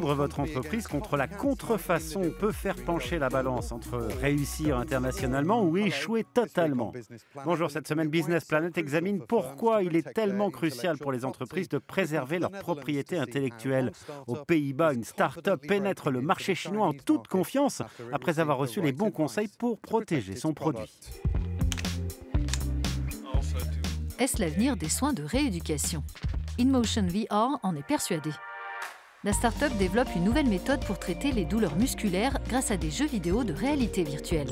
défendre votre entreprise contre la contrefaçon peut faire pencher la balance entre réussir internationalement ou échouer totalement. Bonjour, cette semaine Business Planet examine pourquoi il est tellement crucial pour les entreprises de préserver leur propriété intellectuelle. Aux Pays-Bas, une start-up pénètre le marché chinois en toute confiance après avoir reçu les bons conseils pour protéger son produit. Est-ce l'avenir des soins de rééducation? InMotion VR en est persuadé. La start-up développe une nouvelle méthode pour traiter les douleurs musculaires grâce à des jeux vidéo de réalité virtuelle.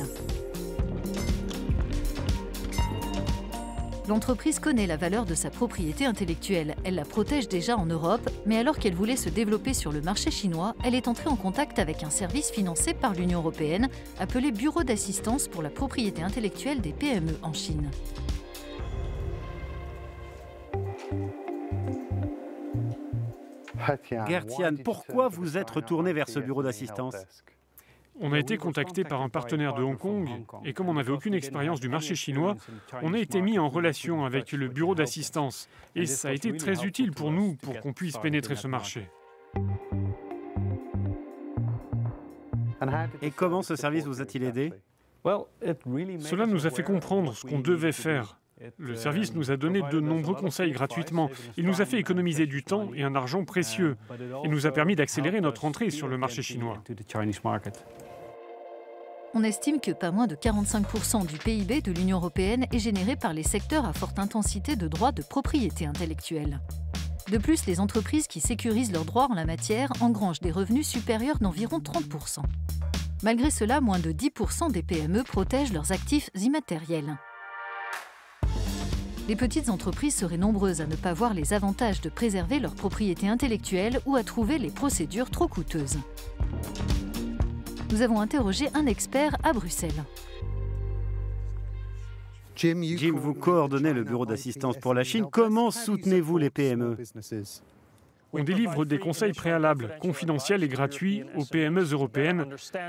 L'entreprise connaît la valeur de sa propriété intellectuelle. Elle la protège déjà en Europe, mais alors qu'elle voulait se développer sur le marché chinois, elle est entrée en contact avec un service financé par l'Union européenne, appelé Bureau d'assistance pour la propriété intellectuelle des PME en Chine. Gert-Jan, pourquoi vous êtes retourné vers ce bureau d'assistance? On a été contacté par un partenaire de Hong Kong et comme on n'avait aucune expérience du marché chinois, on a été mis en relation avec le bureau d'assistance et ça a été très utile pour nous pour qu'on puisse pénétrer ce marché. Et comment ce service vous a-t-il aidé? Cela nous a fait comprendre ce qu'on devait faire. Le service nous a donné de nombreux conseils gratuitement. Il nous a fait économiser du temps et un argent précieux. Il nous a permis d'accélérer notre entrée sur le marché chinois. On estime que pas moins de 45% du PIB de l'Union européenne est généré par les secteurs à forte intensité de droits de propriété intellectuelle. De plus, les entreprises qui sécurisent leurs droits en la matière engrangent des revenus supérieurs d'environ 30%. Malgré cela, moins de 10% des PME protègent leurs actifs immatériels. Les petites entreprises seraient nombreuses à ne pas voir les avantages de préserver leur propriété intellectuelle ou à trouver les procédures trop coûteuses. Nous avons interrogé un expert à Bruxelles. Jim, vous coordonnez le bureau d'assistance pour la Chine. Comment soutenez-vous les PME? On délivre des conseils préalables, confidentiels et gratuits aux PME européennes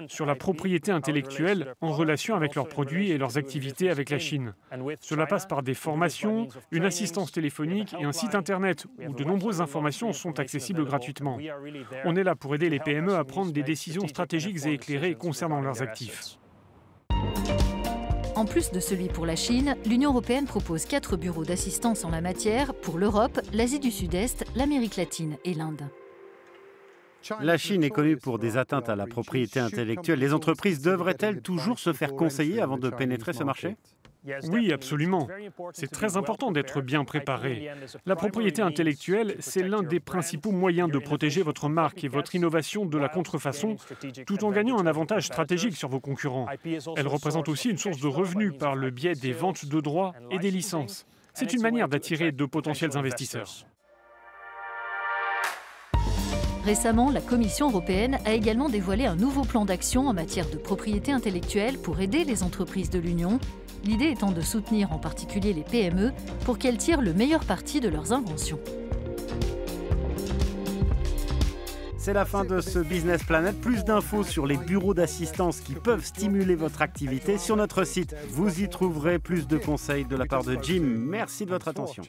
sur la propriété intellectuelle en relation avec leurs produits et leurs activités avec la Chine. Cela passe par des formations, une assistance téléphonique et un site internet où de nombreuses informations sont accessibles gratuitement. On est là pour aider les PME à prendre des décisions stratégiques et éclairées concernant leurs actifs. En plus de celui pour la Chine, l'Union européenne propose 4 bureaux d'assistance en la matière pour l'Europe, l'Asie du Sud-Est, l'Amérique latine et l'Inde. La Chine est connue pour des atteintes à la propriété intellectuelle. Les entreprises devraient-elles toujours se faire conseiller avant de pénétrer ce marché? Oui, absolument. C'est très important d'être bien préparé. La propriété intellectuelle, c'est l'un des principaux moyens de protéger votre marque et votre innovation de la contrefaçon, tout en gagnant un avantage stratégique sur vos concurrents. Elle représente aussi une source de revenus par le biais des ventes de droits et des licences. C'est une manière d'attirer de potentiels investisseurs. Récemment, la Commission européenne a également dévoilé un nouveau plan d'action en matière de propriété intellectuelle pour aider les entreprises de l'Union, l'idée étant de soutenir en particulier les PME pour qu'elles tirent le meilleur parti de leurs inventions. C'est la fin de ce Business Planet. Plus d'infos sur les bureaux d'assistance qui peuvent stimuler votre activité sur notre site. Vous y trouverez plus de conseils de la part de Jim. Merci de votre attention.